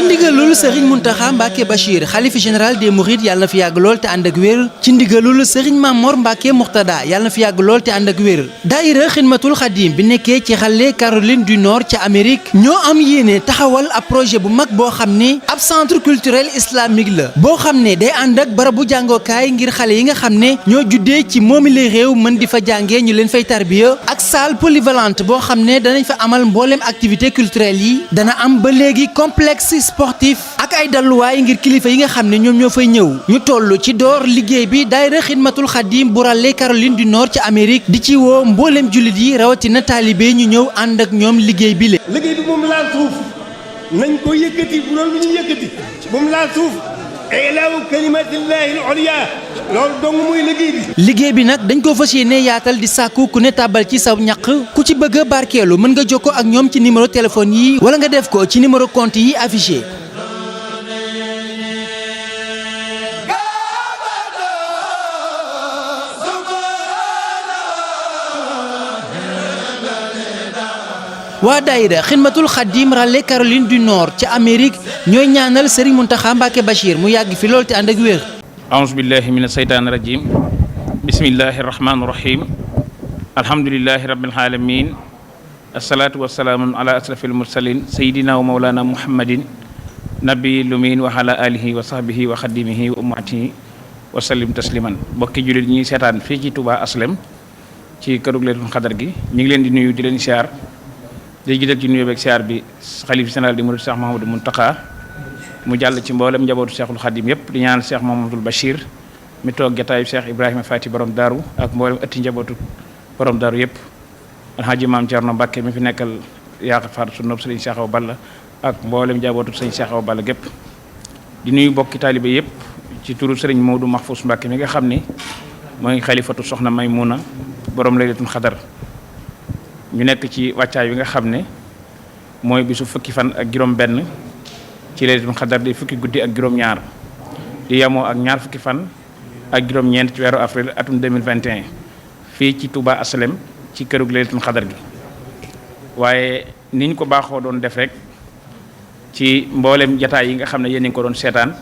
ndigalul Serigne Mountakha Mbacké Bachir xalifa général des Mourides yàlla na fi yàgg lool te ànd ak wér ci ndigalul Serigne Mamor Mbacké Mourtada yàlla na fi yàgg lool te ànd ak wér daayira Xidmatul Xadim bi nekkee ci xale Caroline du Nord ca Amérique ñoo am yéene taxawal ab projet bu mag boo xam ne ab centre culturel islamique la boo xam ne day ànd ak barabu jàngookaay ngir xale yi nga xam ne ñoo juddee ci moomile réew mën di fa jàngee ñu leen fay tarbiya ak salle polyvalente boo xam ne danañ fa amal mbooleem activité culturelle yi dana am ba léegi complexe sportif ak ay dalluwaay ngir kilifa yi nga xam ne ñoom ñoo fay ñëw ñu toll ci door liggéey bi daayira Xidmatul Xadim bu rale Caroline du Nord ci Amérique di ci woo mbooleem jullit yi rawatina taalibe ñu ñëw ànd ak ñoom liggéey bi liggéey bi moom laal suuf nañ ko yëkkati bu loolu lu ñu yëkkati moom laal suuf ilaahu kalimatillahi al-ulya loolu dong muy liggéey bi nag dañ ko fas yéene yaatal di sàkku ku ne tàbbal ci saw ñaq ku ci bëgg a barkeelu mën nga jokkoo ak ñoom ci numéro téléphone yi wala nga def ko ci numéro compte yi affiché. waa daayira Xidmatul Xadim rale Caroline du Nord ca Amérique ñooy ñaanal Serigne Mountakha Mbacké Bachir mu yàgg fi lool te ànd ak wér. aouzu billahi mina seytaani rajim bismillahi rahmaani rahim alhamdulillahi rabbil alamin asalaatu wasalaamu ala asrafil mursalin sayidina wa mawlana muhammadin nabi lumin wa ala alihi wa sahbihi wa xadimihi wa ummatihi wa sallim tasliman bokki jullit ñi seetaan fii ci Touba Aslem ci kërug Laylatul Qadr gi ñu ngi leen di nuyu di leen siyaar di jiital ci nuyoo beeg siyaar bi xalifa général di murid Cheikh Mouhamadou Mountakha mu jàll ci mboolem njabootu Cheikhul Khadim yëpp di ñaanal Cheikh Mouhamadoul Bachir mi toog jataayu Cheikh Ibrahima Fati borom daaru ak mboolem ëtti njabootu borom daaru yëpp alhaji maam Thierno Mbacké mi fi nekkal yaakaar faatu su nopp sëriñ Cheikh Awa Balla ak mboolem njabootu sëriñ Cheikh Awa Balla gépp di nuyu bokki taalibe yëpp ci turu sëriñ Maodo Mahfous Mbacké mi nga xam ni mooy xalifatu soxna Maymuna borom Laylatul Qadr ñu nekk ci wàccaay bi nga xam ne mooy bisu fukki fan ak juróom benn ci Laylatul Qadr di fukki guddi ak juróom-ñaar di yemoo ak ñaar fukki fan ak juróom-ñeent ci weeru avril atum 2021 fii ci Touba Aslem ci kërug Laylatul Qadr gi waaye ni ñu ko baaxoo doon def rek ci mboolem jataay yi nga xam ne yéen a ngi ko doon seetaan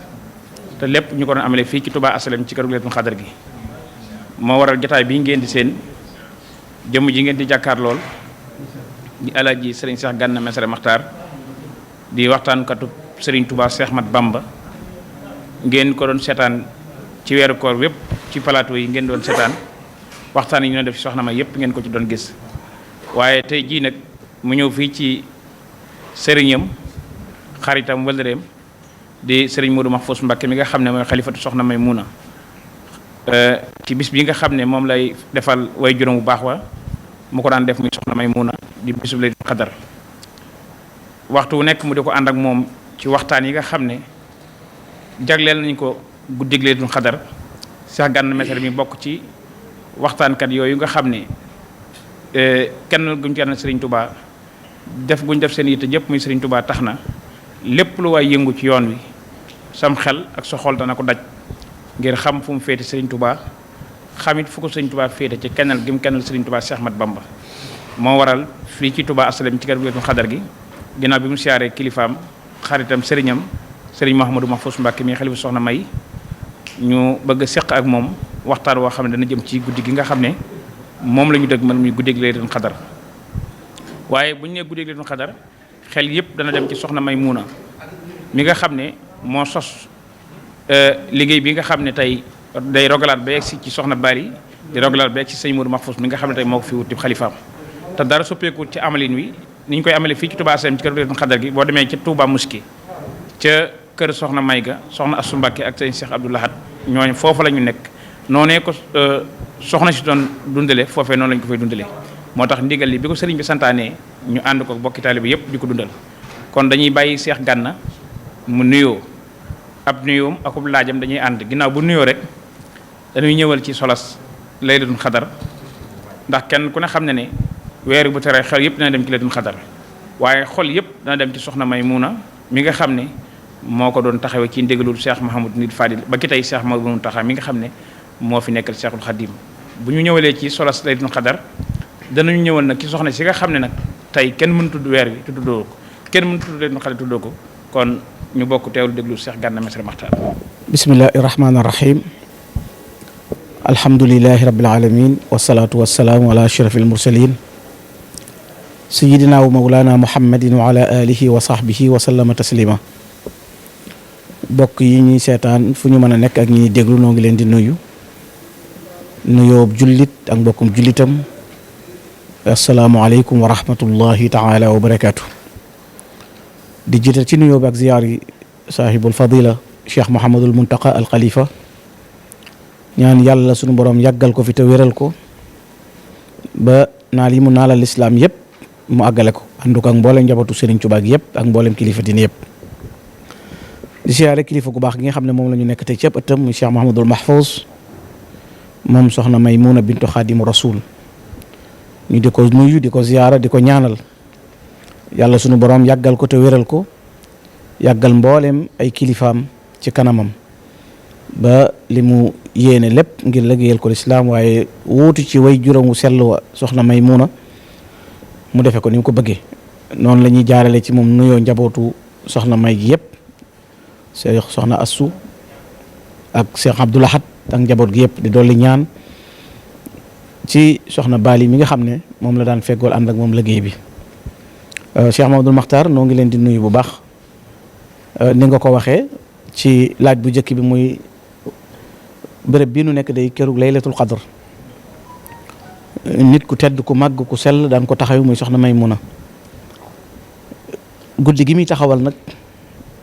te lépp ñu ko doon amalee fii ci Touba Aslem ci kërug Laylatul Qadr gi moo waral jataay bii ngeen di seen jëmm ji ngeen di jàkkaar lool di alaaji Serigne Cheikh Gana Messere Maxtaar di waxtaankatu Serigne Touba Cheikh Mat Bamba ngeen ko doon seetaan ci weeru koor wépp ci plateau yi ngeen doon seetaan waxtaan yi ñu def ci soxna ma yépp ngeen ko ci doon gis waaye tey jii nag mu ñëw fii ci sëriñam xaritam wëllëreem di Serigne Modou Mahfous Mbacké mi nga xam ne mooy xalifatu soxna Maymuna ci bis bi nga xam ne moom lay defal way juróom bu baax wa mu ko daan def muy soxna Maymuna di bisu Laylatul Qadr waxtu wu nekk mu di ko ànd ak moom ci waxtaan yi nga xam ne jagleel nañ ko guddig Laylatul Qadr Cheikh Gana Messere mi bokk ci waxtaankat yooyu nga xam ne kenn guñ kenn Serigne Touba def guñ def seen yitte jëpp muy Serigne Touba tax na lépp lu waay yëngu ci yoon wi sam xel ak sa xol dana ko daj ngir xam fu mu féete Serigne Touba xamit fu ko Serigne Touba féete ci kennal gi mu kennal Serigne Touba Cheikh Mat Bamba moo waral fii ci Touba Aslem ci kër Laylatul Qadr gi ginnaaw bi mu siyaaree kilifaam xaritam sëriñam Serigne Mouhamadou Mahfous Mbacké mi xalifa soxna May ñu bëgg a seq ak moom waxtaan woo xam ne dana jëm ci guddi gi nga xam ne moom la ñu dëgg man muy guddi Laylatul Qadr waaye bu ñu nee guddi Laylatul Qadr xel yëpp dana dem ci soxna Maymuna mi nga xam ne moo sos liggéey bi nga xam ne tey day rogalaat ba yegg si ci soxna Bari di rogalaat ba yegg si sëñ Modou Mahfous mi nga xam ne tey moo ko fi wuti xalifaam te dara soppeeku ci amalin wi ni ñu koy amalee fii ci Touba Aslem ci kër Laylatul Qadr gi boo demee ci Touba Mosquée ca kër soxna Mayga soxna Assou Mbacké ak sëñ Cheikh Abdou Lahad ñooñu foofu la ñu nekk noonee ko soxna si doon dundale foofee noonu la ñu ko fay dundale moo tax ndigal li bi ko sëriñ bi santaanee ñu ànd ko bokki taalibe yépp di ko dundal kon dañuy bàyyi Cheikh Gana mu nuyoo ab nuyoom akub laajam dañuy ànd ginnaaw bu nuyoo rek dañuy ñëwal ci solas Laylatul Qadr ndax kenn ku ne xam ne ne weer bu tere xel yëpp dana dem ci Laylatul Qadr waaye xol yëpp dana dem ci soxna Maymuna mi nga xam ne moo ko doon taxawee ci ndigalul Cheikh Mouhamadou Nil Fadil ba ki tey Cheikh Mouhamadou Mountakha mi nga xam ne moo fi nekkal Cheikhul Khadim bu ñu ñëwalee ci solas Laylatul Qadr danañu ñëwal nag ci soxna si nga xam ne nag tey kenn mën tudd weer wi te tuddoo ko kenn mën tudd Laylatul Qadr tuddoo ko kon ñu bokk teewlu déglu Cheikh Gana Messere Maxtaar. bismillahi rahmaani rahim. alhamdulilahi rabbil alamin wasalaatu wasalaamu ala ashrafil mursalin sayidina wa mawlana muhammadin wa ala alihi wa sahbihi wa sallama taslima. bokk yi ñuy seetaan fu ñu mën a nekk ak ñi déglu noo ngi leen di nuyu nuyoo jullit ak mbokkum jullitam. asalaamualeykum wa rahmatullahi taala wa barakaatu. di jiital ci nuyoo bi ak ziyaar yi saahibul fadila cheikh Mouhamadul Muntaqa al Khalifa ñaan yàlla sunu borom yàggal ko fi te wéral ko ba naal yi mu naalal lislaam yëpp mu àggale ko ànd ko ak mboolem njabootu Serigne Touba gi yëpp ak mboolem kilifa diine yëpp. di siyaare kilifa gu baax gi nga xam ne moom la ñu nekk tey ci ëttam muy cheikh Mouhamadul Mahfouz moom soxna Maymuna bintu Xaadimu Rasul. ñu di ko nuyu di ko ziyaara di ko ñaanal yàlla sunu borom yàggal ko te wéral ko yàggal mboolem ay kilifaam ci kanamam ba li mu yéene lépp ngir liggéeyal ko lislaam waaye wuutu ci way juróomu sell wa soxna Maymuna mu defe ko ni mu ko bëggee. noonu la ñuy jaarale ci moom nuyoo njabootu soxna May gi yëpp Cheikh soxna Assu ak Cheikh Abdoul Ahad ak njaboot gi yëpp di dolli ñaan ci soxna Bali mi nga xam ne moom la daan feggool ànd ak moom liggéey bi. Cheikh Mamadou Makhtar noo ngi leen di nuyu bu baax ni nga ko waxee ci laaj bu njëkk bi muy bërëb bii nu nekk day kërug laylatul qadr nit ku tedd ku màgg ku sell daan ko taxaw muy soxna Maymuna. guddi gi muy taxawal nag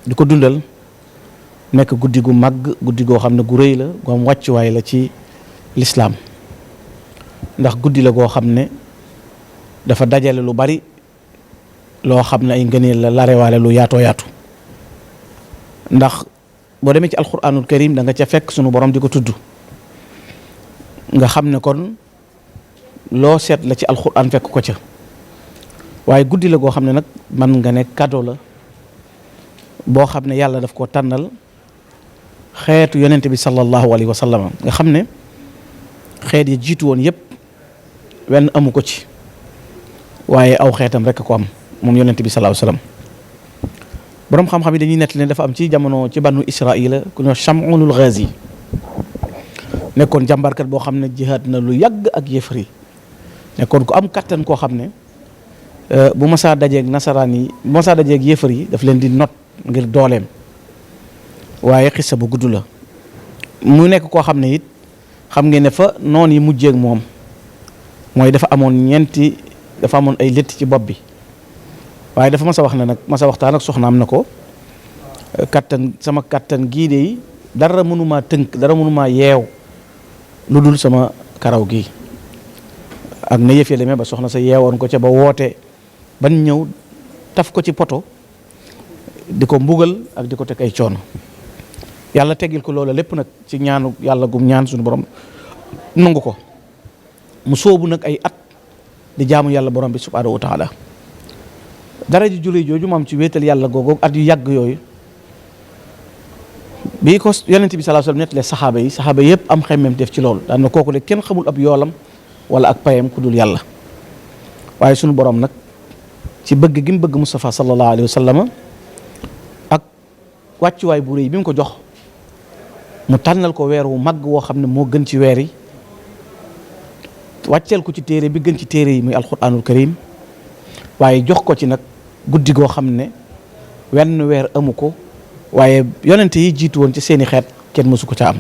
di ko dundal nekk guddi gu màgg guddi goo xam ne gu rëy la gu am wàccuwaay la ci lislaam ndax guddi la goo xam ne dafa dajale lu bari loo xam ne ay ngëneel la larewaale lu yaatoo yaatu ndax boo demee ci alquranul karim da nga ca fekk sunu borom di ko tudd nga xam ne kon loo seet la ci alquran fekk ko ca waaye guddi la goo xam ne nag man nga ne cadeau la boo xam ne yàlla daf koo tànnal xeetu yonente bi sallallahu alayhi wa sallam nga xam ne xeet yi jiitu woon yépp wenn amu ko ci waaye aw xeetam rek ko am moom yonent bi sallallahu alayhi wasallam. borom xam-xam yi dañuy nett ne dafa am ci jamono ci banu Israila ku ñoo Shamunul Ghazi nekkoon jàmbarkat boo xam ne jihaad na lu yàgg ak yëfar yi nekkoon ku am kattan koo xam ne bu masaa dajeeg nasaraan yi bu masaa dajeeg yëfar yi daf leen di not ngir dooleem waaye xissa bu gudd la. mu nekk koo xam ne it xam ngeen ne fa noon yi mujjeeg moom mooy dafa amoon ay létt ci bopp bi waaye dafa mas a wax ne nag mas a waxtaan ak soxnaam na ko sama kattan gii de dara mënumaa tënk dara mënumaa yeew lu dul sama karaw gi ak na yëf ya demee ba soxna sa yeewoon ko ca ba woote ban ñëw taf ko ci poto di ko mbugal ak di ko teg ay coono yàlla teggil ko loola lépp nag ci ñaanu yàlla gum ñaan suñu borom nangu ko mu soobu nag ay at di jaamu yàlla borom bi subhanahu wa taala dara ji julli jooju mu am ci wéetal yàlla googu at yu yàgg yooyu bii ko yonent bi sallallahu alayhi wasallam nettalee saxaaba yëpp am xemmem def ci loolu daan na kooku de kenn xamul ab yoolam wala ak payam ku dul yàlla waaye sunu borom nag ci bëgg gi mu bëgg Mustafa sallallahu alayhi wasallam ak wàccuwaay bu rëy bi mu ko jox mu tànnal ko weer wu màgg woo xam ne moo gën ci weer yi wàcceel ko ci téere bi gën ci téere yi muy alquranul karim waaye jox ko ci nag guddi goo xam ne wenn weer amu ko waaye yonente yi jiitu woon ci seeni xeet kenn mësu ko ca am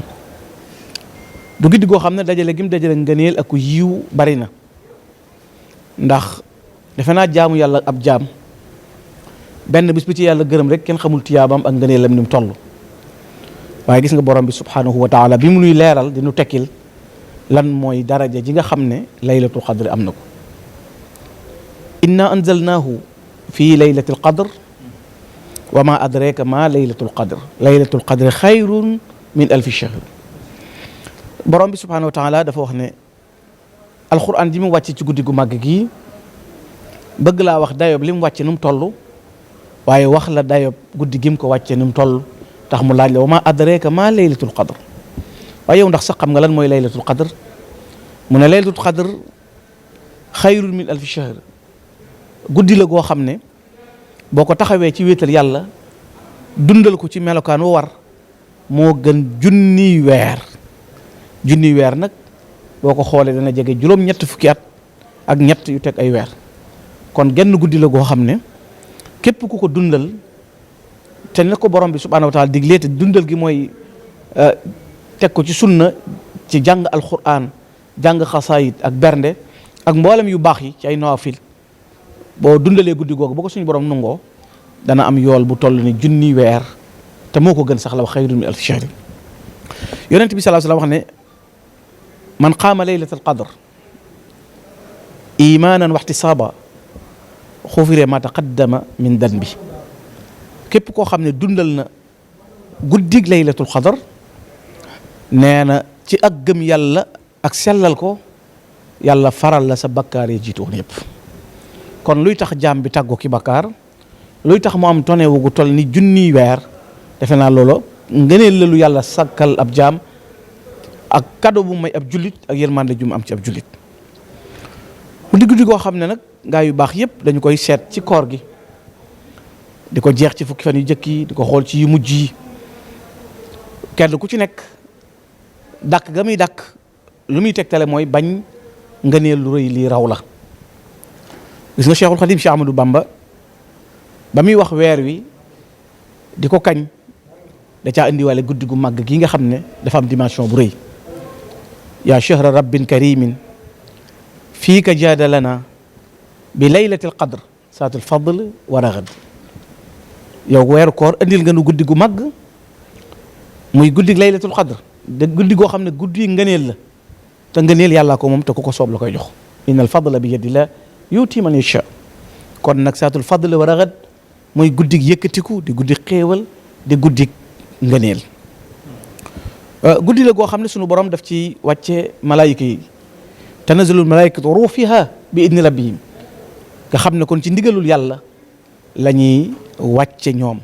du guddi goo xam ne dajale gim dajale ngëneel ak yiw bari na ndax defe naa jaamu yàlla ab jaam benn bis bi ci yàlla gërëm rek kenn xamul tiyaabam ak ngëneelam ni mu toll waaye gis nga borom bi subhanahu wa taala bi mu nuy leeral di nu tekkil lan mooy daraja ji nga xam ne laylatul qadr am na ko inna anzalnaahu fi laylatil qadr wa ma adraka ma laylatul qadr xayrun min alfi shahr borom bi subhanahu wa taala dafa wax ne alquran ji mu wàcc ci guddi gu màgg gii bëgg laa wax dayob li mu wàcce nu mu toll waaye wax la dayob guddi gi mu ko wàcce nu mu toll tax mu laaj la wa ma adraka ma laylatul qadr waaye yow ndax sax xam nga lan mooy laylatul qadr mu ne laylatul qadr xayrun min alfi shahr guddi la goo xam ne boo ko taxawee ci wéetal yàlla dundal ko ci melokaan wu war moo gën junniy weer nag boo ko xoolee dana jege juróom-ñett fukki at ak ñett yu teg ay weer kon genn guddi la goo xam ne képp ku ko dundal te ne ko borom bi subhaanahu wa taala diglee te dundal gi mooy teg ko ci sunna ci jàng alquran jàng xasaayid ak bernde ak mboolem yu baax yi ci ay nawafil boo dundalee guddi googu boo ko suñu borom nungoo dana am yool bu toll ni junni weer te moo ko gën sax la wax xayrun min alfi shahrin yonent bi sallallahu alayhi wa sallam wax ne man qaama laylat alqadr imanan wa ihtisaba xufira ma taqaddama min danbi képp koo xam ne dundal na guddig laylatul qadr nee na ci ak gëm yàlla ak sellal ko yàlla faral la sa bakkaar yi jiitu woon yëpp kon luy tax jaam bi tàggoo ki bakkaar luy tax mu am tone wu toll ni junniy weer defe naa loolu ngëneel la lu yàlla sàkkal ab jaam ak cadeau bu may ab jullit ak yërmande ju mu am ci ab jullit mu di guddi goo xam ne nag gaa yu baax yëpp dañu koy seet ci koor gi di ko jeex ci fukki fan yu jëkk yi di ko xool ci yu mujj yi kenn ku ci nekk dàkk ga muy dàkk lu muy tegtale mooy bañ ngëneel lu rëy lii raw la gis nga Cheikhul Khadim Cheikh Ahmadou Bamba ba muy wax weer wi di ko kañ da caa indiwaale guddi gu màgg gi nga xam ne dafa am dimension bu rëy yaa chahra rabbin karimin fii ka jaada lana bi laylatil qadr saatul fadl wa raghad yow weeru koor indil nga nu guddi gu màgg muy guddi laylatul qadr de guddi goo xam ne guddi ngëneel la te ngëneel yàllaa ko moom te ku ko soob la koy jox innal fadla bi yadillah yuuti man yasha kon nag saatul fadl wa raghad mooy guddig yëkkatiku di guddi xéewal di guddi ngëneel guddi la goo xam ne sunu borom daf ci wàcce malaayika yi tanazalul malaayikatu ruux fiha bi idni rabbihim nga xam ne kon ci ndigalul yàlla la ñuy wàcce ñoom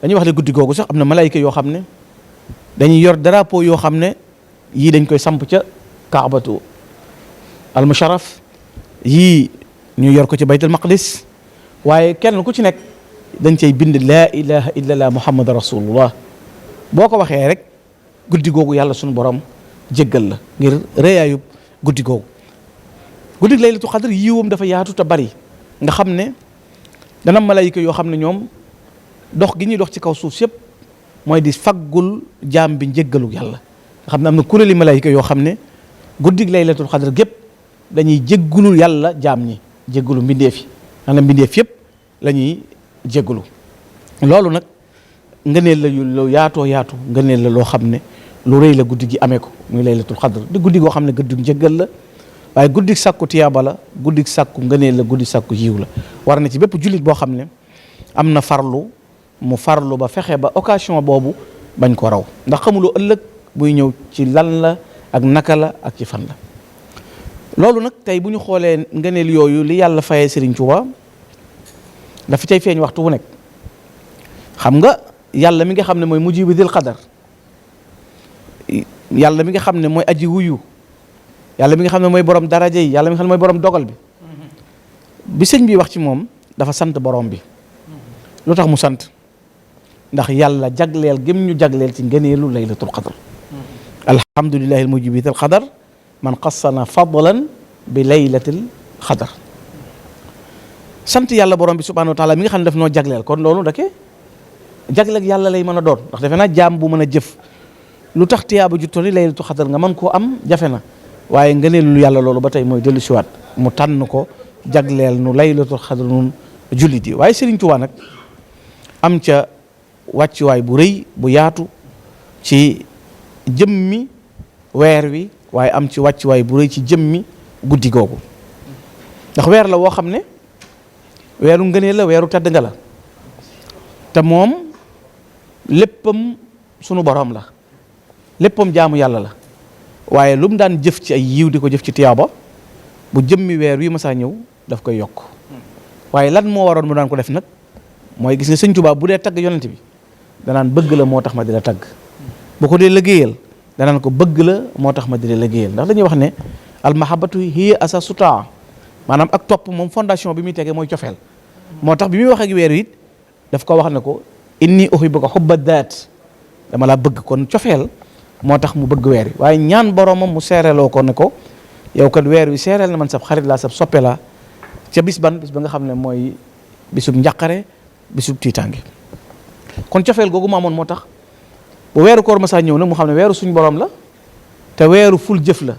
dañuy wax ne guddi googu sax am na malaayika yoo xam ne dañuy yor drapeau yoo xam ne yii dañ koy samp ca kaabatu al musharraf yii ñu yor ko ci baytul maqdis waaye kenn ku ci nekk dañ cay bind laa ilaha illallah muhammad rasulullah boo ko waxee rek guddi googu yàlla sunu borom jéggal la ngir rëyaayub guddi googu guddi laylatul qadr yiwam dafa yaatu te bari nga xam ne dana malayka yoo xam ne ñoom dox gi ñuy dox ci kaw suuf yëpp mooy di faggul jaam bi njéggalu yàlla nga xam ne am na kuréeli malayka yoo xam ne guddi laylatul qadr gépp dañuy jéggulul yàlla jaam ñi jéggulu mbindeef yi maanaam mbindeef yëpp la ñuy jéggulu loolu nag ngëneel la lu yaatoo yaatu ngëneel la loo xam ne lu rëy la guddi gi amee ko muy laylatul qadr di guddi goo xam ne guddi njëggal la waaye guddi sàkku tiyaaba la guddi sàkku ngëneel la guddi sàkku yiw la war na ci bépp jullit boo xam ne am na farlu mu farlu ba fexe ba occasion boobu bañ ko raw ndax xamuloo ëllëg buy ñëw ci lan la ak naka la ak ci fan la loolu nag tey bu ñu xoolee ngëneel yooyu li yàlla fayee Serigne Touba dafa cay feeñ waxtu wu nekk xam nga yàlla mi nga xam ne mooy mujibu dil qadar yàlla mi nga xam ne mooy aji wuyu yàlla mi nga xam ne mooy borom daraja yi yàlla mi nga xam ne mooy borom dogal bi sëñ bi wax ci moom dafa sant borom bi lu tax mu sant ndax yàlla jagleel gëm ñu jagleel ci ngëneelu laylatul qadr alhamdulillahi almujibi dil qadar man qassana fadlan bi laylatil qadr sant yàlla borom bi subhanahu wa taala mi nga xam ne daf noo jagleel kon loolu dake jagleeg yàlla lay mën a doon ndax defe naa jaam bu mën a jëf lu tax tiyaaba ju tolli laylatul qadr nga mën koo am jafe na waaye ngëneelu yàlla loolu ba tey mooy dellu siwaat mu tànn ko jagleel nu laylatul qadr nun jullit yi waaye Serigne Touba nag am ca wàccuwaay bu rëy bu yaatu ci jëmmi weer wi waaye am ci wàccuwaay bu rëy ci jëmmi guddi googu ndax weer la woo xam ne weeru ngëneel la weeru tedd nga la te moom léppam sunu borom la léppam jaamu yàlla la waaye lu mu daan jëf ci ay yiw di ko jëf ci tiyaaba bu jëmmi weer wi masaa ñëw daf koy yokk waaye lan moo waroon mu daan ko def nag mooy gis nga sëñ Tuubaa bu dee tagg yonent bi danaan bëgg la moo tax ma di la tagg bu ko dee liggéeyal danaan ko bëgg la moo tax ma di la liggéeyal ndax dañuy wax ne almahabatu hiya asasu taa maanaam ak topp moom fondation bi muy tegee mooy cofeel moo tax bi muy wax ak weer wi it daf ko wax ne ko inni uhibbuka hubba daat dama laa bëgg. kon cofeel moo tax mu bëgg weer wi waaye ñaan boromam mu seereloo ko ne ko yow kat weer wi seereel na man sab xarit laa sab soppe laa ca bis ba nga xam ne mooy bisub njàqare bisub tiitaange. kon cofeel googu mu amoon moo tax bu weeru koor masaa ñëw nag mu xam ne weeru suñ borom la te weeru ful jëf la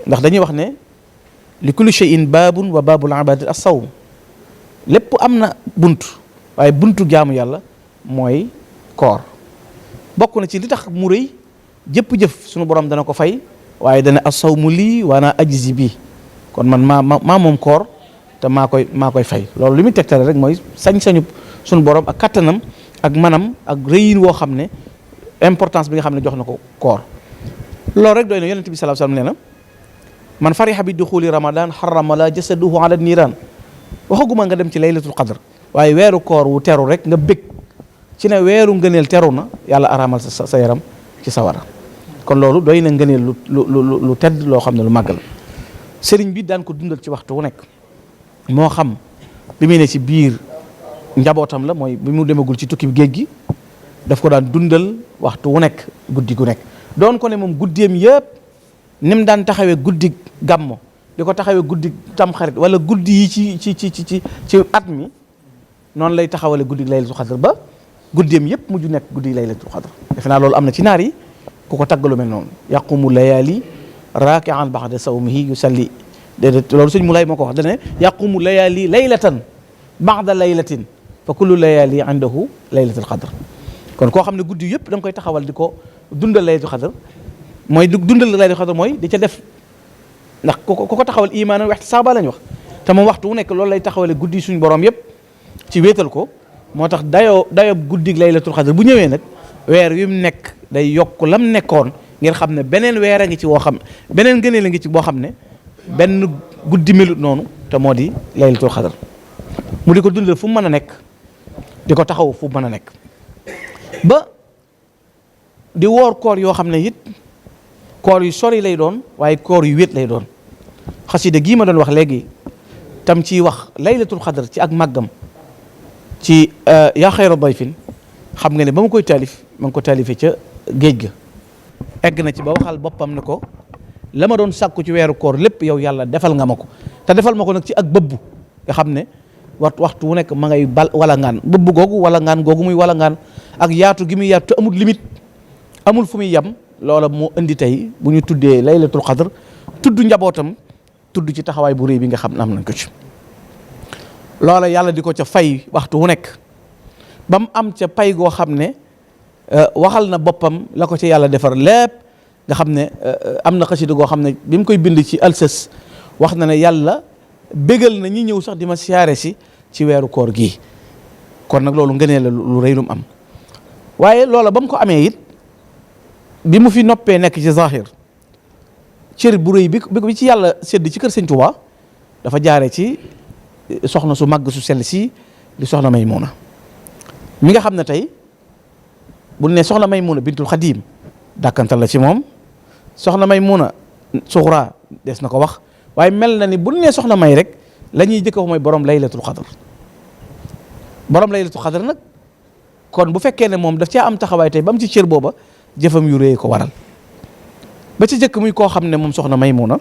ndax dañuy wax ne li kulli shay'in baabun wa baabul ibaadati as-sawm lépp am na bunt waaye buntu jaamu yàlla mooy koor. bokk na ci li tax mu rëy jëpp jëf suñu borom dana ko fay waaye dana as-sawmu lii wa ana ajzi bi kon man maa moom koor te maa koy fay. loolu li muy tegtale rek mooy sañ-sañu suñu borom ak kattanam ak manam ak rëyin woo xam ne importance bi nga xam ne jox na ko koor. loolu rek doy na yonent bi sallallahu alayhi wasallam nee na man fariha bi duxuli ramadan harrama la jasaduhu ala niiraan waxaguma nga dem ci laylatul qadr waaye weeru koor wu teru rek nga bég ci ne weeru ngëneel teru na yàlla araamal sa yaram ci sawara. kon loolu doy na ngëneel lu tedd loo xam ne lu màgg la. sëriñ bi daan ko dundal ci waxtu wu nekk moo xam bi muy ne ci biir njabootam la mooy bi mu demagul ci tukki géej gi daf ko daan dundal waxtu wu nekk guddi gu nekk doon ko ne moom guddeem yëpp ni mu daan taxawee guddi gàmmo di ko taxawee guddi tamxarit wala guddi yi ci at mi noonu lay taxawale guddi laylatul xadr ba guddeem yëpp mujj nekk guddi laylatul xadr. defe naa loolu am na ci naar yi ku ko taggalu mel noonu yaqumu layaali raaki'an ba'da sawmihi yusalli déedéet loolu sëñ Moulay moo ko wax dane yaqumu layaali laylatan ba'da laylatin fa kullu layaali indahu laylatul xadr. kon koo xam ne guddi yëpp da nga koy taxawal di ko dundal laylatul xadr mooy dundal laylatul xadr mooy di ca def ndax ku ko taxawal imaanan wa ihtisaaban lañ wax te moom waxtu wu nekk loolu lay taxawale guddi suñu borom yëpp ci wéetal ko. moo tax dayoo guddi laylatul xadr bu ñëwee nag weer wi mu nekk day yokk lam nekkoon ngir xam ne beneen weer a ngi ci woo xam beneen ngëneel a ngi ci boo xam ne benn guddi melut noonu te moo di laylatul xadr mu di ko dundal fu mu mën a nekk di ko taxaw fu mu mën a nekk ba di woor koor yoo xam ne it koor yu sori lay doon waaye koor yu wét lay doon. xasida gii ma doon wax léegi tam ciy wax laylatul xadr ci ak màggam ci yaa xayra dayfin xam nga ne ba ma koy taalif ma ngi ko taalifee ca géej ga egg na ci ba waxal boppam ne ko la ma doon sàkku ci weeru koor lépp yow yàlla defal nga ma ko te defal ma ko nag ci ak bëbbu nga xam ne waxtu wu nekk ma ngay wala ngaan bëbbu googu wala ngaan googu muy wala ngaan ak yaatu gi muy yaatu te amul limite amul fu muy yem loola moo indi tey bu ñu tuddee laylatul qadr tudd njabootam tudd ci taxawaay bu rëy bi nga xam ne am nañ ko ci. loola yàlla di ko ca fay waxtu wu nekk ba mu am ca pay goo xam ne waxal na boppam la ko ca yàlla defar lépp nga xam ne am na xasida goo xam ne bi mu koy bind ci alsës wax na ne yàlla bégal na ñi ñëw sax di ma siyaare si ci weeru koor gii. kon nag loolu ngënee la lu rëy lu mu am waaye loola ba mu ko amee it bi mu fi noppee nekk ci zahir cër bu rëy bi ci yàlla sédd ci kër Sëñ Tuubaa dafa jaare ci soxna su màgg su sell si di soxna Maymuna mi nga xam ne tey bu ne soxna Maymuna bintul Xadim dàkkantal la ci moom soxna Maymuna suxra des na ko wax waaye mel na ni bu ne soxna May rek la ñuy jëkk wax mooy borom laylatul xadr borom laylatul xadr nag kon bu fekkee ne moom daf caa am taxawaay tey ba mu ci cër booba jëfam yu rëy ko waral ba ci jëkk muy koo xam ne moom soxna Maymuna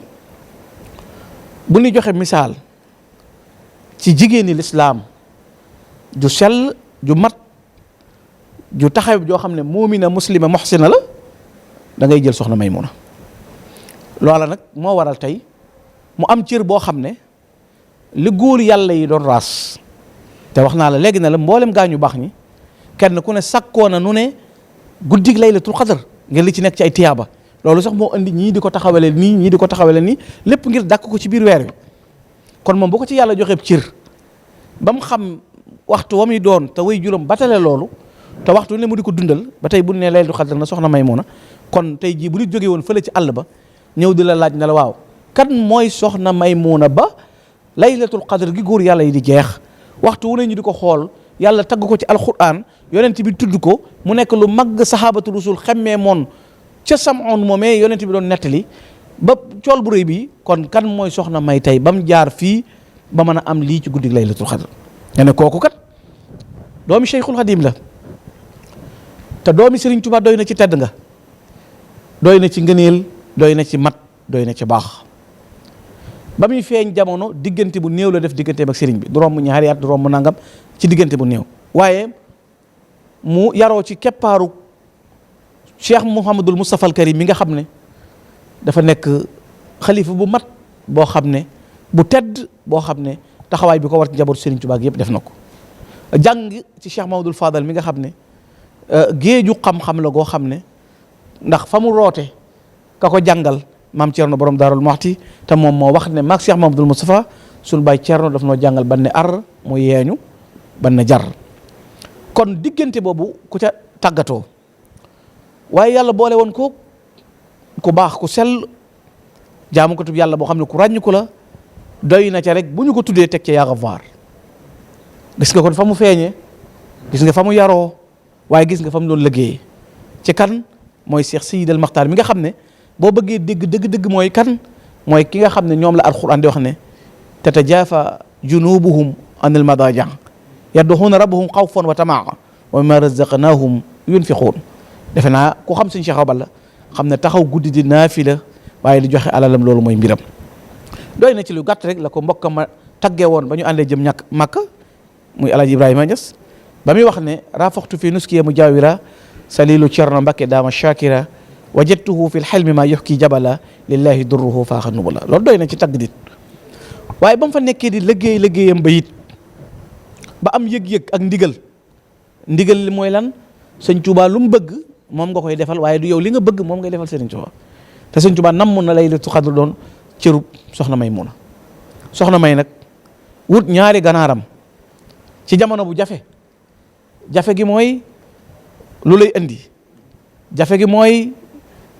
bu ñu joxe misaal ci jigéeni lislaam ju sell ju mat ju taxaw joo xam ne muumina muslima muhsina la da ngay jël soxna Maymuna loola nag moo waral tey mu am cër boo xam ne li góor yàlla yi doon raas te wax naa la léegi ne la mboolem gaa ñu baax ñi kenn ku ne sakkoo na nu ne guddig laylatul xadr ngir li ci nekk ci ay tiyaaba loolu sax moo indi ñii di ko taxawale nii ñii di ko taxawale nii lépp ngir dàkk ko ci biir weer wi kon moom bu ko ci yàlla joxee cër ba mu xam waxtu wa muy doon te way juróom batale loolu te waxtu ne mu di ko dundal ba tey bu ne laylatul xadr na soxna Maymuna kon tey jii bu nit jógee woon fële ci àll ba ñëw di la laaj ne la waaw kan mooy soxna Maymuna ba laylatul xadr gi góor yàlla yi di jeex waxtu wu ne ñu di ko xool yàlla tagg ko ci alquran yonent bi tudd ko mu nekk lu mag sahabatu rasul xemmee moon ca samoon moomee yonent bi doon nettali ba cool bu rëy bi kon kan mooy soxna May tey ba mu jaar fii ba mën a am lii ci guddi laylatul xadr nga ne kooku kat doomi Cheikhul Xadim la te doomi Serigne Touba doy na ci tedd nga, doy na ci ngëneel, doy na ci mat, doy na ci baax. ba muy feeñ jamono diggante bu néew la def digganteem ak Serigne bi, du romb ñaari at, du romb nangam, ci diggante bu néew. waaye mu yaroo ci keppaaru Cheikh Mouhamadul Moustapha al Karim mi nga xam ne dafa nekk xalifa bu mat boo xam ne bu tedd boo xam ne taxawaay bi ko war ci njabootu Serigne Touba yëpp def na ko. jàng ci Cheikh Mamadou Fadal mi nga xam ne géeju xam-xam la goo xam ne ndax fa mu roote ka ko jàngal maam Thierno borom Daarul Muxti, te moom moo wax ne maag Cheikh Mamadou Moustapha suñu baay Thierno daf noo jàngal ban ne ar mu yeeñu ban ne jar. kon diggante boobu ku ca tàggatoo waaye yàlla boole woon ko ku baax ku sell jaamu ko tub yàlla boo xam ne ku ràññiku la, doy na ca rek bu ñu ko tuddee teg ca yaa Gafaar. gis nga kon fa mu feeñee, gis nga fa mu yaroo, waaye gis nga fa mu doon liggéeyee ci kan mooy Cheikh Seydi El Makhtar mi nga xam ne boo bëggee dégg dëgg-dëgg mooy kan, mooy ki nga xam ne ñoom la alquran di wax ne tatajaafa junubuhum anil madaaji' yad'uuna rabbahum xawfan wa tamaa wa mimmaa razaqnaahum yunfiquun. defe naa ku xam suñu Cheikh Awa Balla xam ne taxaw guddi di naafila waaye di joxe alalam loolu mooy mbiram. doy na ci lu gàtt rek la ko mbokkam ma taggee woon ba ñu àndee jëm ñàkk Makka muy El Hadj Ibrahima Niass ba muy wax ne rafaxtu fi nuskiya mujawira salilu Cerno Mbakke daama shakira wajadtuhu fi lxelmi ma yuxki jabala lillahi durruhu faaxa nubala. loolu doy na ci tagg dit. waaye ba mu fa nekkee di liggéeyam ba it ba am yëg-yëg ak ndigal li mooy lan, sëñ Touba lu mu bëgg moom nga koy defal, waaye du yow li nga bëgg moom ngay defal Sëriñ Touba. te sëñ Touba namm na Laylatul Qadr doon cërub soxna Maymuna. soxna May nag wut ñaari ganaaram ci jamono bu jafe gi mooy lu lay indi, jafe gi mooy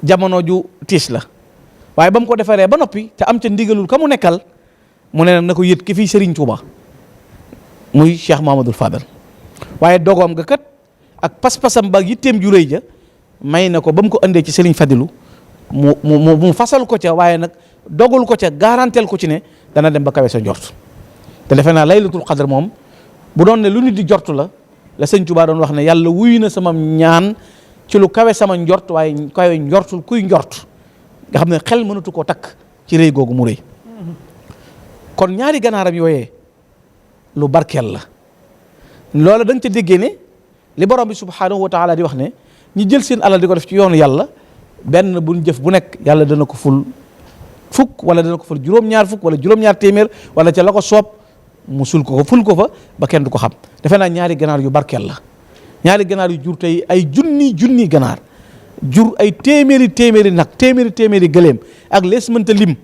jamono ju tiis la, waaye ba mu ko defaree ba noppi te am ca ndigalul ka mu nekkal mu ne na ko yët ki fii Sëriñ Touba muy Cheikh Mamadou Fadal. waaye dogoom nga kat ak pas-pasam ba yitteem ju rëy ja may na ko ba mu ko andee ci Serigne Fadilu mu fasal ko ca, waaye nag dogul ko ca, garantel ko ci ne dana dem ba kawe sa njort. te defe naa Laylatul Qadr moom bu doon ne lu nit di jortu la Sëñ Tuubaa doon wax ne yàlla wuyu na sama ñaan ci lu kawe sama njort, waaye kawe njortul kuy njort nga xam ne xel mënatu koo takk ci rëy googu mu rëy. kon ñaari ganaaram yooyee lu barkeel la. loola da nga ca déggee ne li borom bi subhaanahu wa taala di wax ne ñi jël seen alal di ko def ci yoonu yàlla benn buñ jëf bu nekk yàlla dana ko ful fukk wala dana ko ful juróom-ñaar fukk wala juróom-ñaar téeméer wala ca la ko soob mu sul ko ful ko fa ba kenn du ko xam. defe naa ñaari ganaar yu barkeel la, ñaari ganaar yu jur tey ay junni ganaar, jur ay téeméeri nag, téeméeri gëléem ak lees mënta lim.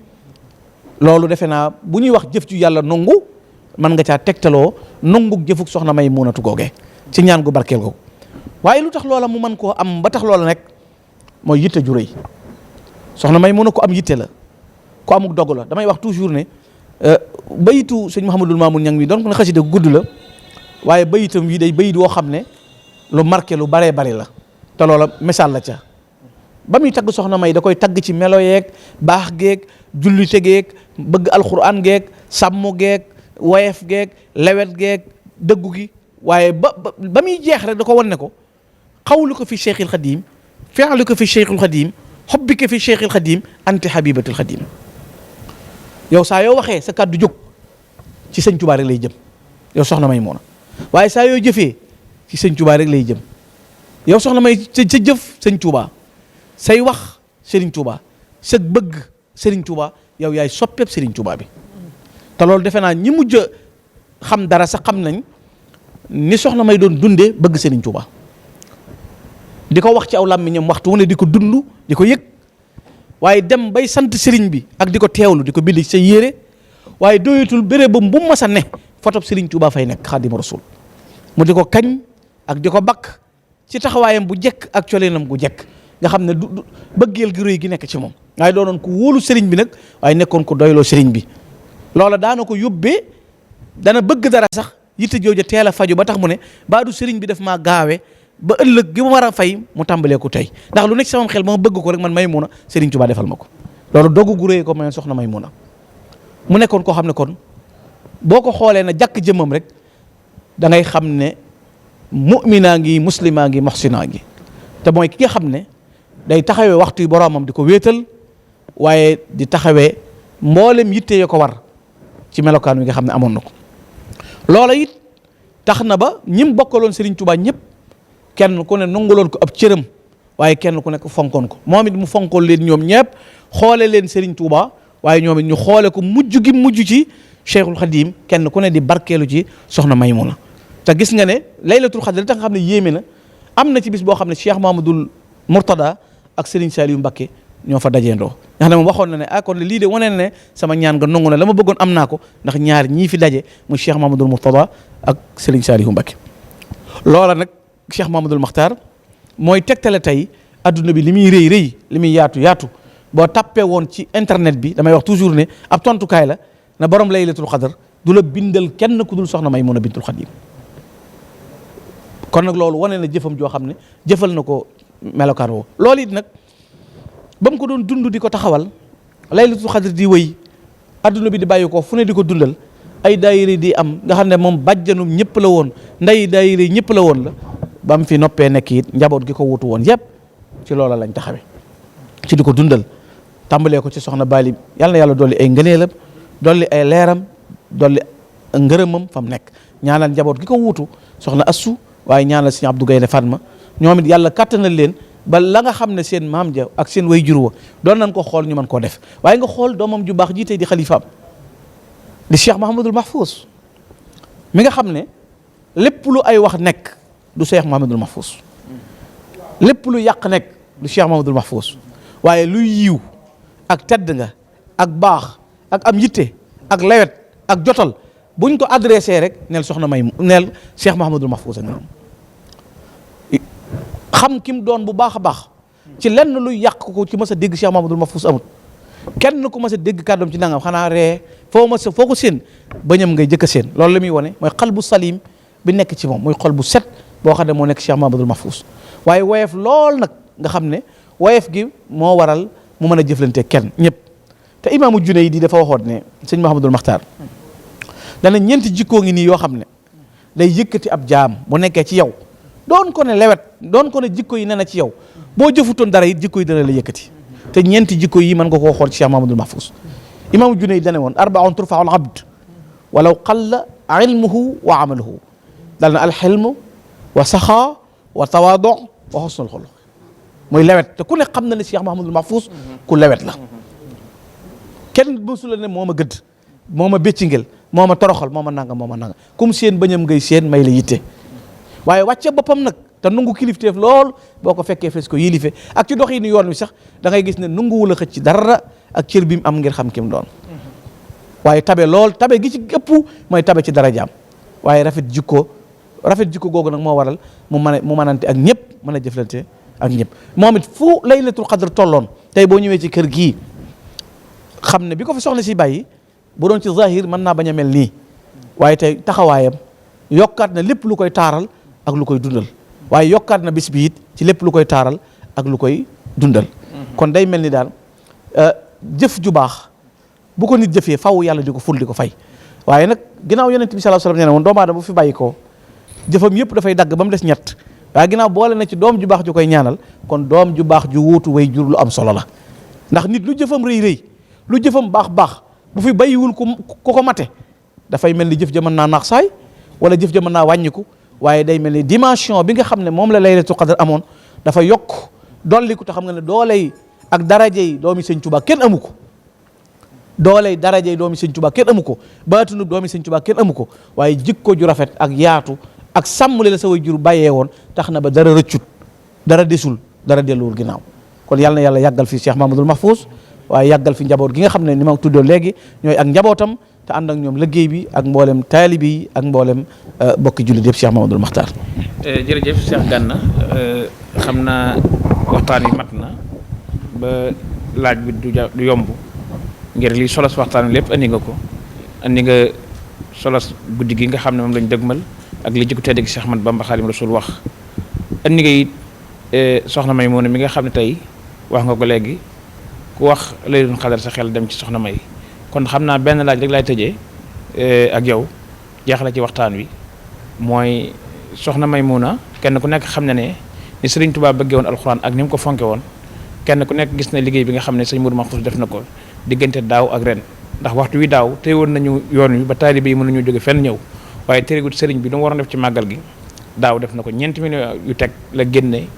loolu defe naa bu ñuy wax jëf ju yàlla nongu man nga caa tegtaloo nongug jëfuk soxna Maymunatu googee ci ñaan gu barkeel googu. waaye lu tax loola mu mën koo am ba tax loola nekk mooy yitte ju rëy. soxna Maymuna ko am yitte la, ko amuk dogg la. damay wax toujours ne bayitu sëñ Mouhamadul Mamoun Ñang mi doon ko ne xasida gu gudd la, waaye bayitam wi day bayit woo xam ne lu marqué lu baree bari la, te loola misaal la ca. ba muy tagg soxna May da koy tagg ci melo yeeg baax geeg jullite geeg bëgg alxuraan geeg sàmm geeg woyef geeg lewet geeg dëggu gi. waaye ba muy jeex rek da ko wan ne ko xawlu ko fi Cheikhil Xadim, fi'lu ko fi Cheikhil Xadim, xobbi ko fi Cheikhil Xadim, anti habibatul Xadim. yow saa yoo waxee sa kàddu jóg ci sëñ Tuubaa rek lay jëm yow soxna Maymuna, waaye saa yoo jëfee ci sëñ Tuubaa rek lay jëm yow soxna May. sa jëf sëñ Tuubaa, say wax Serigne Touba, sa bëgg Serigne Touba, yow yaay soppeeb Serigne Touba bi. te loolu defe naa ñi mujj xam dara sax xam nañ ni soxna May doon dundee bëgg Serigne Touba, di ko wax ci aw làmmiñam waxtu wu ne di ko dund di ko yëg, waaye dem bay sant Serigne bi ak di ko teewlu di ko bind ci sa yére, waaye doyatul béré ba bu mu mas a ne fotob Serigne Touba fay nekk Xaadimu Rasuul mu di ko kañ ak di ko bakk ci taxawaayam bu jekk ak colinam gu jekk. nga xam ne du bëggeel gi rëy gi nekk ci moom, waaye doonoon ko wóolu sëriñ bi nag, waaye nekkoon ko doyloo sëriñ bi. loola daana ko yóbbee dana bëgg dara sax yitte jooja teel a faju ba tax mu ne baadu sëriñ bi daf maa gaawe ba ëllëg gi ma war a fay mu tàmbalee ko tey, ndax lu nekk sama xel ma bëgg ko rek man Maymuna Sëriñ Tuubaa defal ma ko. loolu dogu gu rëy ko mayoon soxna Maymuna mu nekkoon koo xam ne kon boo ko xoolee na jàkk jëmmam rek da ngay xam ne mu'minaa ngi muslimaa ngi muhsinaa ngi. te mooy ki nga xam ne day taxawee waxtu yi boroomam di ko wéetal waaye di taxawee mboolem yitte yo ko war ci melokaan wi nga xam ne amoon na ko. loola it tax na ba ñim bokkaloon Serigne Touba ñëpp kenn ku ne nanguloon ko ab cëram waaye kenn ku nekk fonkoon ko moom it mu fonkoon leen ñoom ñëpp xoole leen Serigne Touba waaye ñoom it ñu xoole ko mujj gi mujj ci Cheikhul Khadim kenn ku ne di barkeelu ci soxna Maymuna te gis nga ne laylatul xadr li tax nga xam ne yéeme na am na ci bis boo xam ne Cheikh Mahamadul Mourtada ak Serigne Saliou Mbacké ñoo fa dajeendoo nga xam ne moom waxoon na ne kon lii de wane na ne sama ñaan nga nangu na la ma bëggoon am naa ko ndax ñaar ñii fi daje muy Cheikh Mahamadul Mourtada ak Serigne Saliou Mbacké loola nag Cheikh Mahamadul Makhtar mooy tegtale tey adduna bi li muy rëy rëy li muy yaatu yaatu boo tappee woon ci internet bi damay wax toujours ne ab tontukaay la na borom laylatul xadr du la bindal kenn ku dul soxna Maymuna bintul Xadim kon nag loolu wane na jëfam joo xam ne jëfal na ko melokaan woo loolu it nag ba mu ko doon dund di ko taxawal laylatul xadr di wëy adduna bi di bàyyi ko fu ne di ko dundal ay daayira di am nga xam ne moom bàjjanum ñëpp la woon nday daayira ñëpp la woon la ba mu fi noppee nekk it njaboot gi ko wutu woon yëpp ci loola lañ taxawee ci di ko dundal tàmbalee ko ci soxna Bali yàlla na yàlla dolli ay ngëneelam dolli ay leeram dolli ngërëmam fa mu nekk ñaanal njaboot gi ko wuutu soxna Assu waaye ñaanal Sëriñ Abdou Gaynde Fatma ñoom it yàlla kattanal leen ba la nga xam ne seen maam ja ak seen way jur wa doon nañ ko xool ñu mën koo def waaye nga xool doomam ju baax ji tey di xalifaam di Cheikh Mahamadul Mahfous mi nga xam ne lépp lu ay wax nekk du Cheikh Mahamadul Mahfous lépp lu yàq nekk du Cheikh Mahamadul Mahfous waaye luy yiw ak tedd nga ak baax ak am yitte ak lewet ak jotal buñ ko adressé rek neel soxna may neel Cheikh Mahamadul Mahfous ak ñoom xam kim doon bu baax a baax ci lenn luy yàq ko ci mas a dégg Cheikh Mahamadul Mahfous amut kenn ku mas a dégg kàddoom ci nangam xanaa ree foo ko seen bañam ngay jëkk a seen loolu la muy wane mooy xal bu salim bi nekk ci moom mooy xol bu set boo xam ne moo nekk Cheikh Mahamadul Mahfous waaye woyef lool nag nga xam ne woyef gi moo waral mu mën a jëflante kenn ñëpp te imaamu Junayd di dafa waxoon ne sëñ Mahamadul Makhtar dana ñeenti jikkoo ngi nii yoo xam ne day yëkkati ab jaam bu nekkee ci yow doon ko ne lewet doon ko ne jikko yi ne na ci yow boo jëfutoon dara it jikko yi dana la yëkkati te ñeenti jikko yi mën nga koo xool ci Cheikh Mahamadul Mahfous imaamu Junayd dane woon arbaun turfau al abd walaw qalla ilmuhu wa amaluhu dal na alxilmu wa saxaa wa tawaadu wa xusnul xuluq mooy lewet te ku ne xam na ne Cheikh Mahamadul Mahfous ku lewet la kenn mësu la ne moo ma gëdd moo ma béccingel moo ma toroxal moo ma nanga comme seen bañam ngay seen may la yitte waaye wàcce boppam nag te nungu kilifteef lool boo ko fekkee fes ko yilife ak ci dox yi ni yoon wi sax da ngay gis ne nunguwul a xëcc ci dara ak cër bi mu am ngir xam ki mu doon waaye tabe lool tabe gi ci ëpp mooy tabe ci dara jaam waaye rafet jikko googu nag moo waral mu mënante ak ñëpp mën a jëflante ak ñëpp moom it fu laylatul qadr tolloon tey boo ñëwee ci kër gii xam ne bi ko fa soxna si bàyyi bu doon ci zahir mën naa bañ a mel nii waaye tey taxawaayam yokkaat na lépp lu koy taaral ak lu koy dundal waaye yokkaat na bis bi it ci lépp lu koy taaral ak lu koy dundal kon day mel ni daal jëf ju baax bu ko nit jëfee faw yàlla di ko ful di ko fay waaye nag ginnaaw yonent bi sallallahu alayhi wasallam nee na woon doomu aadama bu fi bàyyi ko jëfam yëpp dafay dagg ba mu des ñett waaye ginnaaw boole na ci doom ju baax ju koy ñaanal kon doom ju baax ju wuutu way jur lu am solo la ndax nit lu jëfam rëy rëy lu jëfam baax baax bu fi bàyyiwul ku ko mate dafay mel ni jëf ja mën naa naax saay wala jëf ja mën naa wàññiku waaye day mel ni dimension bi nga xam ne moom la laylatul qadr amoon dafa yokk dolliku te xam nga ne dooley ak darajey doomi sëñ Tuubaa kenn amu ko dooley darajey doomi sëñ Tuubaa kenn amu ko baatunu doomi sëñ Tuubaa kenn amu ko waaye jikko ju rafet ak yaatu ak sàmmle la sa way jur bàyyee woon tax na ba dara rëccut dara desul dara delluwul ginnaaw kon yàlla na yàlla yàggal fi Cheikh Mahamadul Mahfous waaye yàggal fi njaboot gi nga xam ne ni ma tuddoo léegi ñooy ak njabootam te ànd ak ñoom liggéey bi ak mboolem taalibi yi ak mboolem bokki jullit yëpp Cheikh Mahamadul Makhtar. jërëjëf Cheikh Gana xam naa waxtaan wi mat na ba laaj bi du yomb ngir li solos waxtaan wi lépp andi nga ko andi nga solos guddi gi nga xam ne moom lañ dëgmal ak li jikko tedd gi Cheikh Ahmad Bamba Xaadimu Rasuul wax andi nga it soxna Maymuna mi nga xam ne tey wax nga ko léegi ku wax laylatul qadr sa xel dem ci soxna May kon xam naa benn laaj rek laay tëjee ak yow jeexale ci waxtaan wi mooy soxna Maymuna kenn ku nekk xam na ne ni Sëriñ Tuubaa bëggee woon alxuraan ak ni mu ko fonke woon kenn ku nekk gis na liggéey bi nga xam ne sëñ Mourou Mahfouz def na ko diggante daaw ak ren ndax waxtu wi daaw téewoon nañu yoon wi ba taalibe yi mën nañu jóge fenn ñëw waaye térégut sëriñ bi lu mu waroon def ci màggal gi daaw def na ko 4 millions yu teg la génne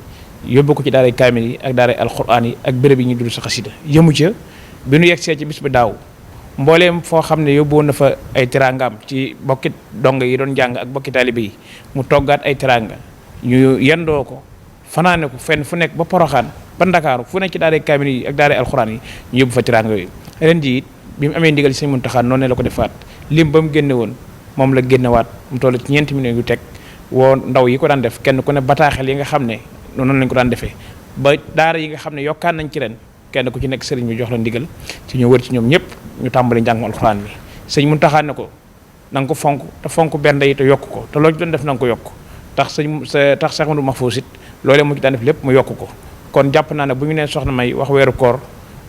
yóbbu ko ci daaray kaamil yi ak daaray alxuraan yi ak béréb yi ñu dul sa xasida yëmu ca bi nu yegsee ci bis bi daaw mbooleem foo xam ne yóbbu woon na fa ay teraangaam ci bokki dong yi doon jàng ak bokki taalibe yi mu toggaat ay teraanga ñu yendoo ko fanaane ko fenn fu nekk ba Poroxaan ba Ndakaaru fu nekk ci daaray kaamil yi ak daaray alxuraan yi ñu yóbbu fa teraanga yooyu ren ji it bi mu amee ndigal ci Sëñ Muntaxa noonu la ko defaat lim ba mu génne woon moom la génnewaat mu toll ci 4 millions yu teg woo ndaw yi ko daan def kenn ku ne bataaxel yi nga xam ne noonu lañ ko daan defee ba daara yi nga xam ne yokkaan nañ ci ren kenn ku ci nekk sëriñ bi jox la ndigal ci ñu wër ci ñoom ñëpp ñu tàmbali njàngum alxuraan mi Sëñ Muntaxa ne ko na nga ko fonk te fonk bernde yi te yokk ko te loo ci doon def na nga ko yokk tax Cheikh Amadou Mahfouz it loolee mu ci daan def lépp mu yokk ko kon jàpp naa ne bu ñu nee soxna May wax weeru koor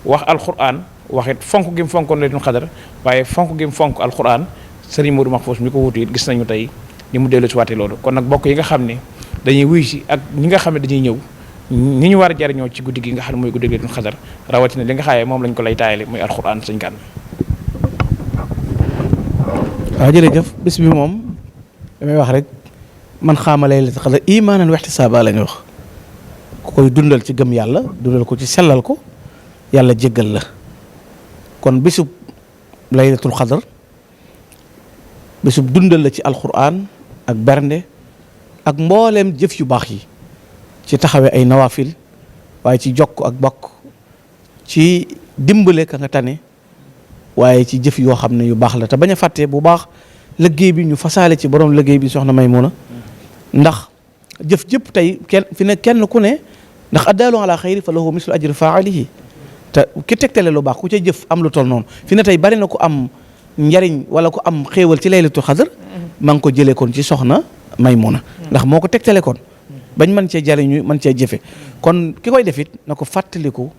wax alxuraan waxit fonk gi mu fonkoon Laylatul Qadr waaye fonk gi mu fonk alxuraan Sëriñ Mourou Mahfouz mi ko wutu it gis nañu tey ni mu dellu si waatee loolu kon nag bokk yi nga xam ne dañuy wuy si ak ñi nga xam ne dañuy ñëw ni ñu war a jariñoo ci guddi gi nga xam ne mooy guddi gi Laylatul Qadr rawatina li nga xaayee moom lañ ko lay taayale muy alxuraan sëñ kan waaw jërëjëf bis bi moom damay wax rek man xaama Laylatul Qadr imaanan wa ihtisaaba la ñu wax ku koy dundal ci gëm yàlla dundal ko ci sellal ko yàlla jéggal la kon bisub Laylatul Qadr bisub dundal la ci alxuraan ak bernde ak mbooleem jëf yu baax yi ci taxawee ay nawaafil waaye ci jokk ak bokk ci dimbale ka nga tane waaye ci jëf yoo xam ne yu baax la te bañ a fàtte bu baax liggéey bi ñu fasaale ci borom liggéey bi soxna Maymuna ndax jëf jëpp tey kenn ku ne ndax addaalu ala xayri fa lahu mislu ajri faalihi te ki tegtale lu baax ku ca jëf am lu toll noonu fi ne tey bari na ku am njariñ wala ku am xéewal ci Laylatul Qadr ma ngi ko jëlee kon ci soxna Maymuna ndax moo ko tegtale kon bañ mën cee jariñu mën cee jëfe kon ki koy defit na ko fàttaliku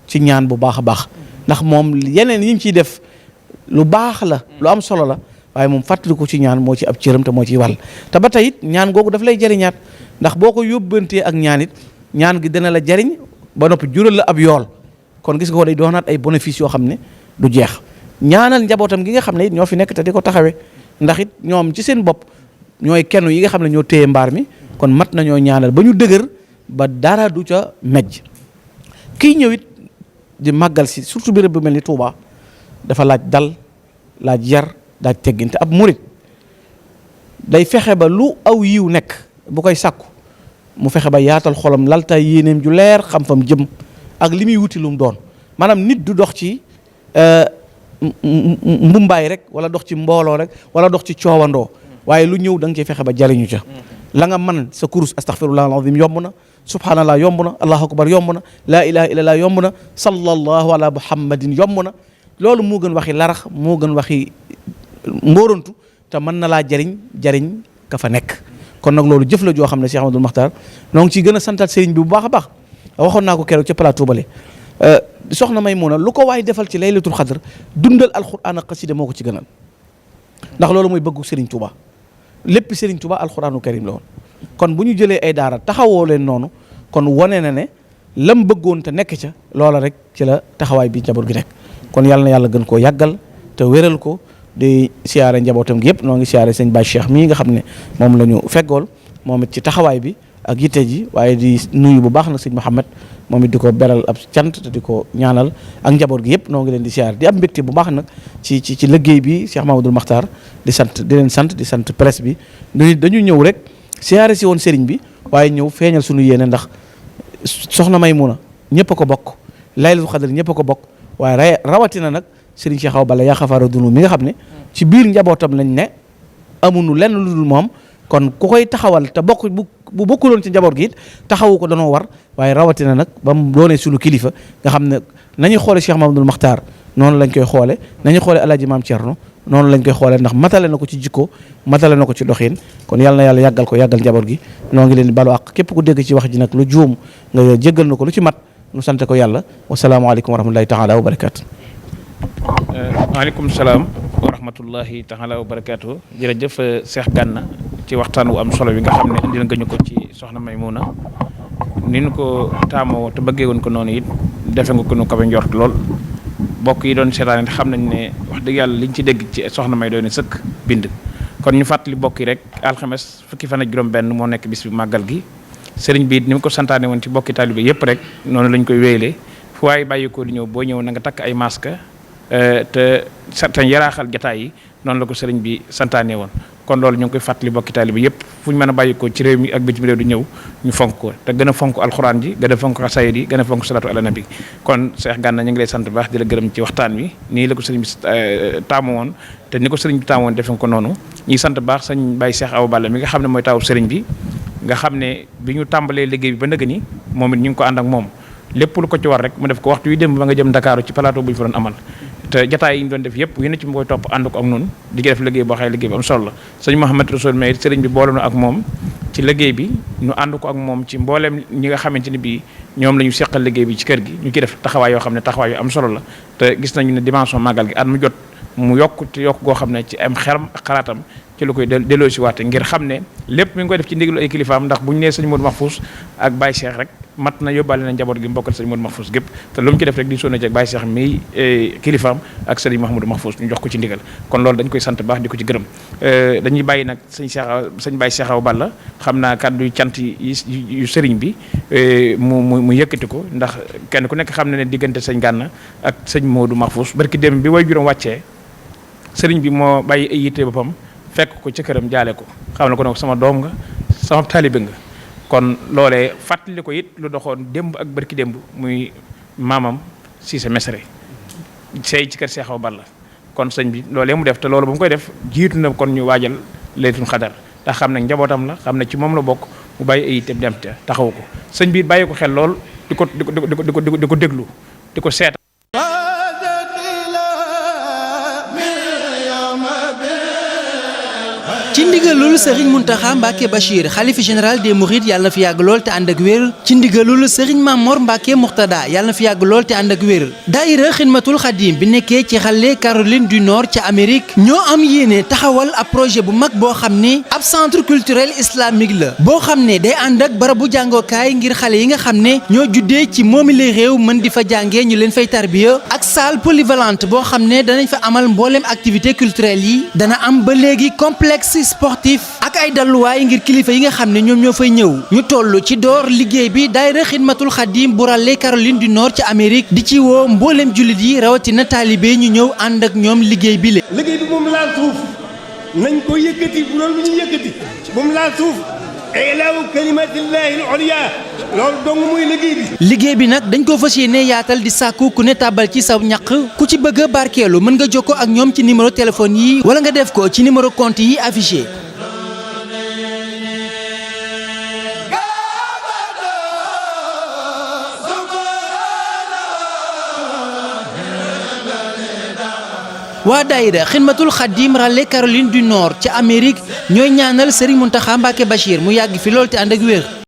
ci ñaan bu baax a baax ndax moom yeneen yi mu ciy def lu baax la lu am solo la waaye moom fàttaliku ci ñaan moo ci ab cëram te moo ciy wàll te ba tey it ñaan googu daf lay jariñaat ndax boo ko yóbbantee ak ñaan it ñaan gi dana la jariñ ba noppi jural la ab yool kon gis nga ko day doonaat ay bénéfice yoo xam ne du jeex ñaanal njabootam gi nga xam ne it ñoo fi nekk te di ko taxawee ndax it ñoom ci seen bopp ñooy kenn yi nga xam ne ñoo téye mbaar mi kon mat nañoo ñaanal ba ñu dëgër ba dara du ca mejj kii ñëw it di màggal si surtout béréb bu mel ni Touba dafa laaj dal laaj yar laaj tegginte ab murit day fexe ba lu aw yiw nekk bu koy sàkku mu fexe ba yaatal xolam laltaay yéeneem ju leer xam fam jëm ak li muy wuti lu mu doon maanaam nit du dox ci mbumbaay rek wala dox ci mbooloo rek wala dox ci coowandoo waaye lu ñëw da nga cey fexe ba jariñu ca la nga mën sa kurus astaghfirullah alazim yomb na subhanallah yomb na allahu akbar yomb na laa ilaha illallah yomb na sallallahu ala muhammadin yomb na loolu moo gën waxi larax moo gën waxi mbóorantu te mën na laa jariñ ka fa nekk kon nag loolu jëf la joo xam ne Cheikh Ahmadul Makhtar noo ngi ciy gën a santaat sëriñ bi bu baax a baax waxoon naa ko keroog ca plateau bale soxna Maymuna lu ko waay defal ci Laylatul Qadr dundal alquran ak xasida moo ko ci gënal ndax loolu mooy bëggu Serigne Touba lépp Serigne Touba alquranu karim la woon kon bu ñu jëlee ay daara taxawoo leen noonu kon wane na ne lam bëggoon te nekk ca loola rek ci la taxawaay bi njaboot gi nekk kon yàlla na yàlla gën koo yàggal te wéral ko di siyaare njabootam gi yëpp noo ngi siyaare sëñ Baye Cheikh mii nga xam ne moom la ñu feggool moom it ci taxawaay bi ak yitte ji waaye di nuyu bu baax nag sëñ Mouhamed moom it di ko beral ab cant te di ko ñaanal ak njaboot gi yëpp noo ngi leen di siyaare di am mbégte bu baax nag ci liggéey bi Cheikh Mamadou Makhtar di leen sant presse bi dañu ñëw rek siyaare si woon sëriñ bi waaye ñëw feeñal suñu yéene ndax soxna Maymuna ñëpp a ko bokk Laylatul Qadr ñëpp a ko bokk waaye rawatina nag sëriñ Cheikh Awa Balla yaa xafaara dunu mi nga xam ne ci biir njabootam lañ ne amuñu lenn lu dul moom kon ku koy taxawal te bokk bu bokkuloon ci njaboot gi it taxawu ko danoo war waaye rawatina nag ba mu doonee suñu kilifa nga xam ne nañuy xoole Cheikh Mamadou Makhtar noonu lañ koy xoole nañuy xoole Alaaji Maam Thierno noonu lañ koy xoole ndax matale na ko ci jikko matale na ko ci doxin kon yàlla na yàlla yàggal ko yàggal njaboot gi noo ngi leen di balu àq képp ku dégg ci wax ji nag lu juum nga jéggal na ko lu ci mat nu sante ko yàlla wasalaamaaleykum wa rahmatullahi taala wa barakaatu. waaleykum salaam wa rahmatullahi taala wa barakaatu jërëjëf Cheikh Gana ci waxtaan wu am solo bi nga xam ne indi nga ñu ko ci soxna Maymuna ni ñu ko taamoo te bëggee woon ko noonu it defe nga ko nu kawe njort lool bokk yi doon seetaan it xam nañ ne wax dëgg yàlla liñ ci dégg ci soxna May doon sëkk bind. kon ñu fàttali bokk yi rek alxames fukki fan ak juróom-benn moo nekk bis bi màggal gi sëriñ bi ni mu ko santaane woon ci bokki taalibe yëpp rek noonu lañ koy wéyalee fu waaye bàyyi ko di ñëw boo ñëw na nga takk ay masque te yaraaxal jataay yi noonu la ko sëriñ bi santaane woon. kon loolu ñu ngi koy fàttali bokki taalibe yëpp fu ñu mën a bàyyi ko ci réew mi ak bitim réew di ñëw ñu fonk ko te gën a fonk alxuraan ji gën a fonk xasaayid yi gën a fonk salaatu ala nabi kon Cheikh Gana ñu ngi lay sant bu baax di la gërëm ci waxtaan wi nii la ko sëriñ bi taamu woon te ni ko sëriñ bi taamu woon defe ko noonu ñuy sant baax sëñ Baye Cheikh Awa Balla mi nga xam ne mooy taawu sëriñ bi nga xam ne bi ñu tàmbalee liggéey bi ba nëgë ni moom it ñu ngi ko ànd ak moom lépp lu ko ci war rek mu def ko waxtu wi dem ba nga jëm Dakar ci plateau bu ñu fa doon amal te jataay yi ñu doon def yëpp yu ne ci mu koy topp ànd ko ak noonu di def liggéey boo xëy liggéey bi am solo la sëñ Mouhamed Rasoul May sëriñ bi boole na ak moom ci liggéey bi ñu ànd ko ak moom ci mbooleem ñi nga xamante ni bii ñoom la ñu seqal liggéey bi ci kër gi ñu ci def taxawaay yoo xam ne taxawaay yu am solo la te gis nañu ne dimension màggal gi at mu jot mu yokk te yokk goo xam ne ci am xelam ak xalaatam ci lu koy delloo si waate ngir xam ne lépp mi ngi koy def ci ndigalu ay kilifaam ndax bu ñu nee sëñ Modou Mahfous ak Baye Cheikh rek mat na yóbbaale na njaboot gi mbokkal sëñ Modou Mahfous gépp te lu mu ci def rek di sonna ci ak Baye Cheikh mi kilifaam ak sëriñ Mahamadou Mahfous ñu jox ko ci ndigal kon loolu dañ koy sant baax di ko ci gërëm dañuy bàyyi nag sëñ Baye Cheikh Awa Balla xam naa kàddu cant yu sëriñ bi mu yëkkati ko ndax kenn ku nekk xam ne diggante sëñ Gana ak sëñ Modou Mahfous barki dem bi way juróom wàccee sëriñ bi moo bàyyi ay yitte boppam fekk ko ci këram jaale ko xam na ko ne sama doom nga sama taalibe nga kon loolee fàttali ko it lu doxoon démb ak barki démb muy maamam Cissé Mesere sey ci kër Cheikh Awa Balla kon sëñ bi loolee mu def te loolu ba mu koy def jiitu na kon ñu waajal laylatul xadar ndax xam ne njabootam la xam ne ci moom la bokk mu bàyyi ay itam dem te taxawu ko sëñ bi bàyyi ko xel lool di ko déglu di ko seet ci ndigalul Serigne Mountakha Mbacké Bachir xalifa général des Mourides yàlla na fi yàgg lool te ànd ak wér ci ndigalul Serigne Mamor Mbacké Mourtada yàlla na fi yàgg lool te ànd ak wér daayira xidmatul xadim bi nekkee ci xale Caroline du Nord ca Amérique ñoo am yéene taxawal ab projet bu mag boo xam ne ab centre culturel islamique la boo xam ne day ànd ak barabu jàngookaay ngir xale yi nga xam ne ñoo juddee ci moomile réew mën di fa jàngee ñu leen fay tarbiya ak salle polyvalente boo xam ne danañ fa amal mbooleem activité culturelle yi dana am ba léegi complexe sportif ak ay dalluwaay ngir kilifa yi nga xam ne ñoom ñoo fay ñëw ñu toll ci door liggéey bi daayira xidmatul xadim bu ràlle Caroline du Nord ca Amérique di ci woo mbooleem jullit yi rawatina taalibe ñu ñëw ànd ak ñoom liggéey bi le liggéey bi moom laal suuf nañ ko yëkkati bu doon lu ñu yëkkati moom laal suuf ilaahu kalimatillahi al-ulya loolu dong muy liggéey bi nag dañ ko fas yéene yaatal di sàkku ku ne tàbbal ci saw ñaq ku ci bëgg a barkeelu mën nga jokkoo ak ñoom ci numéro téléphone yi wala nga def ko ci numéro compte yi affiché. waa daayira xidmatul xadim ràlle Caroline du Nord ca Amérique ñooy ñaanal Serigne Mountakha Mbacké Bachir mu yàgg fi lool te ànd ak wér.